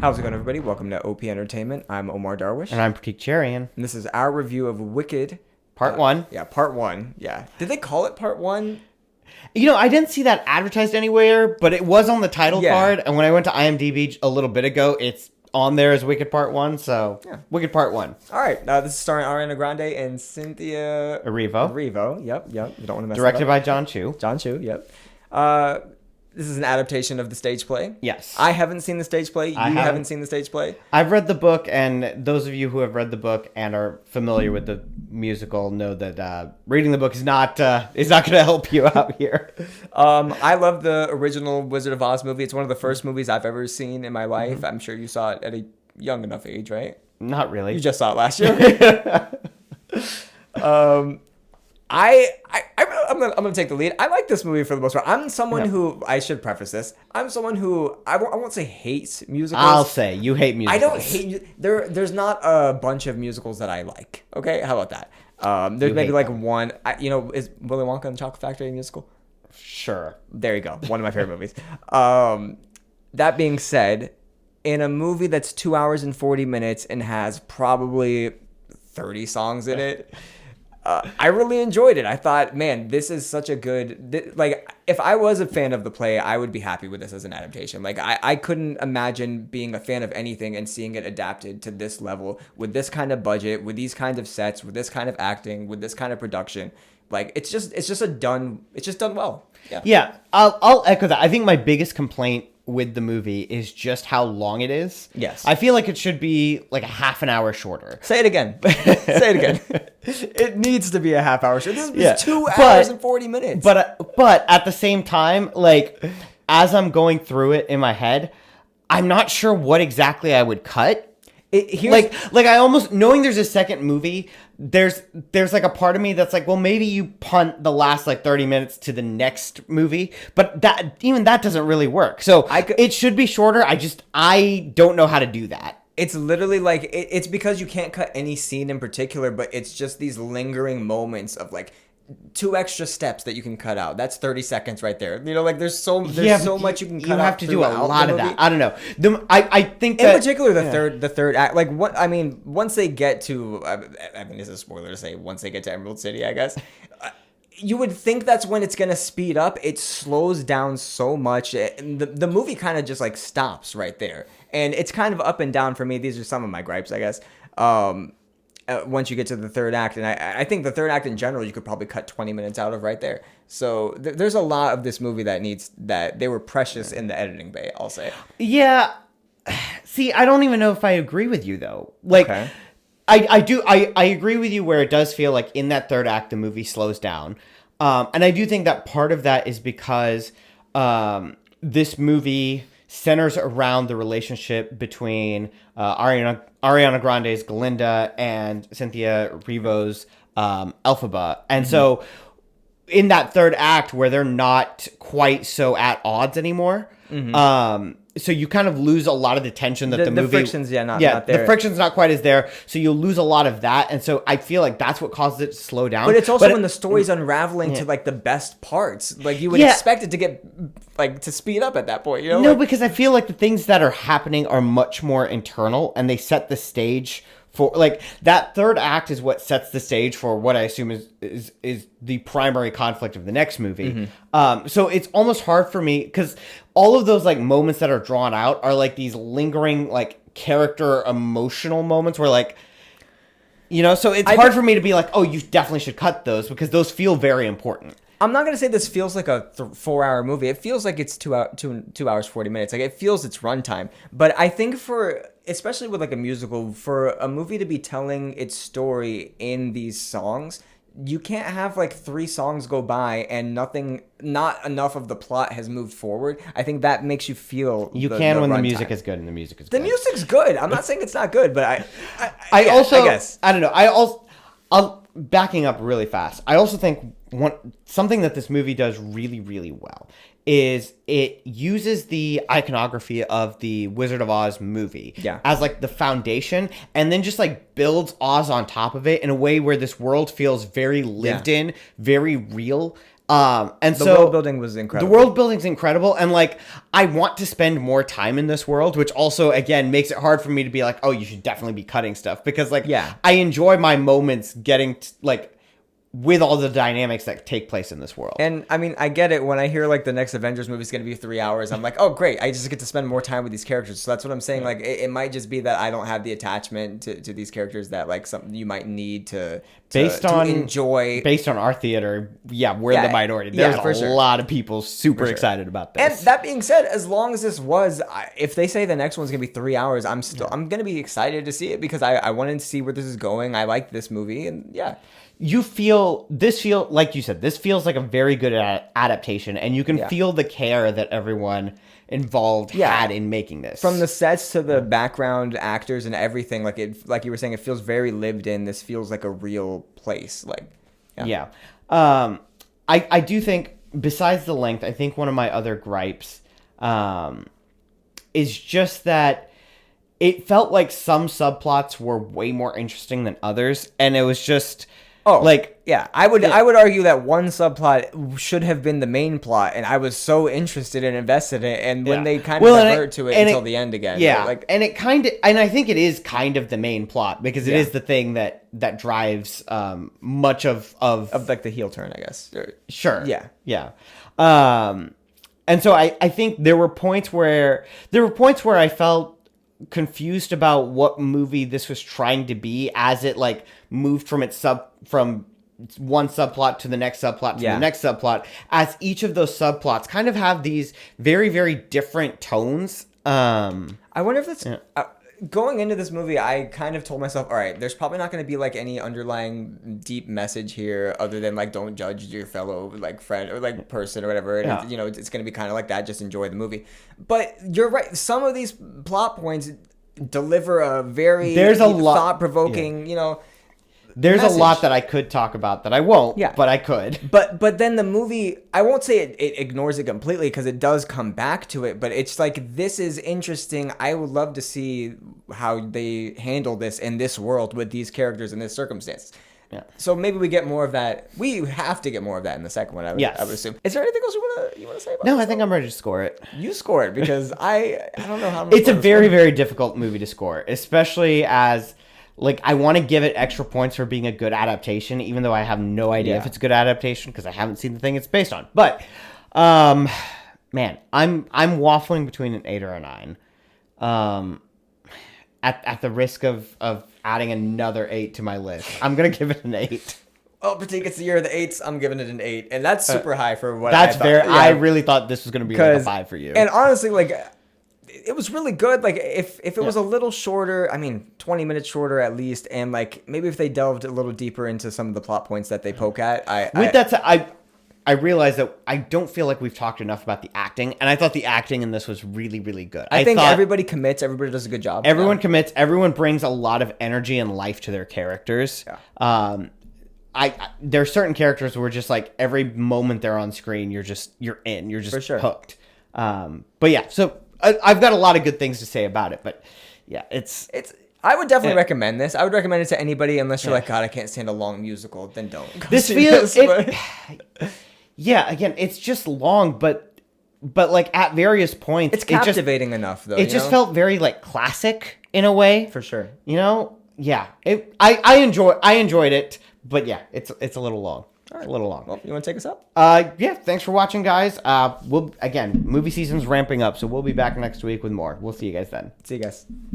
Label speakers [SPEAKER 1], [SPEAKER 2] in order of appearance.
[SPEAKER 1] How's it going, everybody? Welcome to OP Entertainment. I'm Omar Darwish.
[SPEAKER 2] And I'm Pratik Cherian.
[SPEAKER 1] And this is our review of Wicked.
[SPEAKER 2] Part 1.
[SPEAKER 1] Yeah, part 1. Yeah. Did they call it part 1?
[SPEAKER 2] You know, I didn't see that advertised anywhere, but it was on the title card. And when I went to IMDb a little bit ago, it's on there as Wicked Part 1. So, yeah. Wicked Part 1.
[SPEAKER 1] All right. This is starring Ariana Grande and Cynthia Erivo. Yep. You don't want to mess
[SPEAKER 2] Directed
[SPEAKER 1] that up.
[SPEAKER 2] by John Chu.
[SPEAKER 1] John Chu, yep. This is an adaptation of the stage play.
[SPEAKER 2] Yes.
[SPEAKER 1] I haven't seen the stage play. You haven't seen the stage play.
[SPEAKER 2] I've read the book, and those of you who have read the book and are familiar with the musical know that reading the book is not going to help you out here.
[SPEAKER 1] I love the original Wizard of Oz movie. It's one of the first movies I've ever seen in my life. Mm-hmm. I'm sure you saw it at a young enough age, right?
[SPEAKER 2] Not really.
[SPEAKER 1] You just saw it last year. I'm gonna take the lead. I like this movie for the most part. I'm someone who, I should preface this, I'm someone who I won't say hates musicals.
[SPEAKER 2] I'll say you hate musicals.
[SPEAKER 1] I don't hate there's not a bunch of musicals that I like. Okay, how about that? There's maybe like one. Is Willy Wonka and the Chocolate Factory a musical?
[SPEAKER 2] Sure.
[SPEAKER 1] There you go. One of my favorite movies. That being said, in a movie that's 2 hours and 40 minutes and has probably 30 songs in it. I really enjoyed it. I thought, man, this is such a good... if I was a fan of the play, I would be happy with this as an adaptation. Like, I couldn't imagine being a fan of anything and seeing it adapted to this level with this kind of budget, with these kinds of sets, with this kind of acting, with this kind of production. Like, it's just done well.
[SPEAKER 2] Yeah. I'll echo that. I think my biggest complaint with the movie is just how long it is.
[SPEAKER 1] Yes.
[SPEAKER 2] I feel like it should be like a half an hour shorter.
[SPEAKER 1] Say it again. Say it again. It needs to be a half hour shorter. This is 2 hours and 40 minutes.
[SPEAKER 2] But at the same time, like, as I'm going through it in my head, I'm not sure what exactly I would cut. Like I almost, knowing there's a second movie, there's like a part of me that's like, well, maybe you punt the last like 30 minutes to the next movie, but that doesn't really work. So it should be shorter. I don't know how to do that.
[SPEAKER 1] It's literally like, it's because you can't cut any scene in particular, but it's just these lingering moments of like 2 extra steps that you can cut out. That's 30 seconds right there. You know, like there's so much you can cut out.
[SPEAKER 2] You have to do a lot of that. I don't know. I think that,
[SPEAKER 1] in particular the third act, like what I mean, once they get to, I mean, this is a spoiler to say, once they get to Emerald City, I guess. You would think that's when it's gonna speed up. It slows down so much. The movie kind of just like stops right there, and it's kind of up and down for me. These are some of my gripes, I guess. Once you get to the third act, and I think the third act in general, you could probably cut 20 minutes out of right there. So there's a lot of this movie that they were precious in the editing bay, I'll say.
[SPEAKER 2] Yeah. See, I don't even know if I agree with you though. Like, okay. I agree with you where it does feel like in that third act, the movie slows down. And I do think that part of that is because this movie centers around the relationship between Ariana Grande's Glinda and Cynthia Erivo's Elphaba. And so in that third act where they're not quite so at odds anymore, so you kind of lose a lot of the tension that the movie...
[SPEAKER 1] The friction's, not there.
[SPEAKER 2] The friction's not quite as there, so you'll lose a lot of that, and so I feel like that's what causes it to slow down.
[SPEAKER 1] But it's also when the story's unraveling to, like, the best parts. Like, you would expect it to get, like, to speed up at that point, you know?
[SPEAKER 2] No, because I feel like the things that are happening are much more internal, and they set the stage for, like, that third act is what sets the stage for what I assume is the primary conflict of the next movie. So it's almost hard for me, because all of those, like, moments that are drawn out are, like, these lingering, like, character emotional moments where, like, you know, so it's hard for me to be like, oh, you definitely should cut those, because those feel very important.
[SPEAKER 1] I'm not going to say this feels like a 4-hour movie. It feels like it's 2 hours, 40 minutes. Like, it feels its runtime. But I think especially with, like, a musical, for a movie to be telling its story in these songs, you can't have, like, 3 songs go by and not enough of the plot has moved forward. I think that makes you feel
[SPEAKER 2] when the music is good, and the music is good.
[SPEAKER 1] The music's good. I'm not saying it's not good, but
[SPEAKER 2] I guess. I don't know. I'll backing up really fast. I also think something that this movie does really, really well is it uses the iconography of the Wizard of Oz movie as like the foundation, and then just like builds Oz on top of it in a way where this world feels very lived in, very real. And
[SPEAKER 1] The
[SPEAKER 2] so
[SPEAKER 1] world building was incredible.
[SPEAKER 2] The world building's incredible, and like I want to spend more time in this world, which also again makes it hard for me to be like, oh, you should definitely be cutting stuff, because like I enjoy my moments getting like with all the dynamics that take place in this world.
[SPEAKER 1] And I mean, I get it. When I hear like the next Avengers movie is going to be 3 hours, I'm like, oh, great. I just get to spend more time with these characters. So that's what I'm saying. Like, it might just be that I don't have the attachment to these characters that like something you might need to enjoy.
[SPEAKER 2] Based on our theater, we're the minority. There's a lot of people super excited about this.
[SPEAKER 1] And that being said, as long as this was, if they say the next one's going to be 3 hours, I'm going to be excited to see it, because I wanted to see where this is going. I liked this movie, and
[SPEAKER 2] like you said, this feels like a very good adaptation, and you can feel the care that everyone involved had in making this.
[SPEAKER 1] From the sets to the background actors and everything, like you were saying, it feels very lived in. This feels like a real place.
[SPEAKER 2] I do think, besides the length, I think one of my other gripes is just that it felt like some subplots were way more interesting than others, and it was just
[SPEAKER 1] I would argue that one subplot should have been the main plot, and I was so interested and invested in it, and when they kind of divert to it until the end again,
[SPEAKER 2] and I think it is kind of the main plot, because it is the thing that drives much of
[SPEAKER 1] like the heel turn, I guess.
[SPEAKER 2] Sure. And so I think there were points where I felt confused about what movie this was trying to be, as it like moved from one subplot to the next subplot to the next subplot, as each of those subplots kind of have these very, very different tones.
[SPEAKER 1] I wonder if that's going into this movie, I kind of told myself, all right, there's probably not going to be like any underlying deep message here other than like, don't judge your fellow like friend or like person or whatever. And it's going to be kind of like that. Just enjoy the movie. But you're right. Some of these plot points deliver a very thought-provoking,
[SPEAKER 2] There's
[SPEAKER 1] message.
[SPEAKER 2] A lot that I could talk about that I won't, but I could.
[SPEAKER 1] But then the movie, I won't say it ignores it completely, because it does come back to it, but it's like, this is interesting. I would love to see how they handle this in this world with these characters in this circumstance. Yeah. So maybe we get more of that. We have to get more of that in the second one, I would assume. Is there anything else you want to say about
[SPEAKER 2] No, I think I'm ready to score it.
[SPEAKER 1] You score it, because I don't know how.
[SPEAKER 2] It's a very, very difficult movie to score, especially as... like, I want to give it extra points for being a good adaptation, even though I have no idea if it's a good adaptation, because I haven't seen the thing it's based on. But, man, I'm waffling between an 8 or a 9. At the risk of adding another 8 to my list, I'm gonna give it an 8.
[SPEAKER 1] Oh, Pratik, it's the year of the 8s. I'm giving it an 8, and that's super high for what
[SPEAKER 2] I
[SPEAKER 1] thought.
[SPEAKER 2] I really thought this was gonna be like a 5 for you.
[SPEAKER 1] And honestly, like, it was really good. Like, if it was a little shorter, I mean, 20 minutes shorter at least, and like maybe if they delved a little deeper into some of the plot points that they poke at,
[SPEAKER 2] I realized that I don't feel like we've talked enough about the acting, and I thought the acting in this was really, really good.
[SPEAKER 1] I think everybody commits, everybody does a good job.
[SPEAKER 2] Everyone commits, everyone brings a lot of energy and life to their characters. Yeah. There are certain characters where just like every moment they're on screen, you're just hooked. But yeah, so I've got a lot of good things to say about it, but yeah, it's.
[SPEAKER 1] I would definitely recommend this. I would recommend it to anybody, unless you're like, God, I can't stand a long musical. Then don't.
[SPEAKER 2] This feels. Yeah, again, it's just long, but like at various points,
[SPEAKER 1] it's captivating enough though.
[SPEAKER 2] It just felt very like classic in a way.
[SPEAKER 1] For sure.
[SPEAKER 2] Yeah. I enjoyed it, but yeah, it's a little long. All right. A little long.
[SPEAKER 1] Well, you want to take us up?
[SPEAKER 2] Yeah. Thanks for watching, guys. Movie season's ramping up, so we'll be back next week with more. We'll see you guys then.
[SPEAKER 1] See you guys.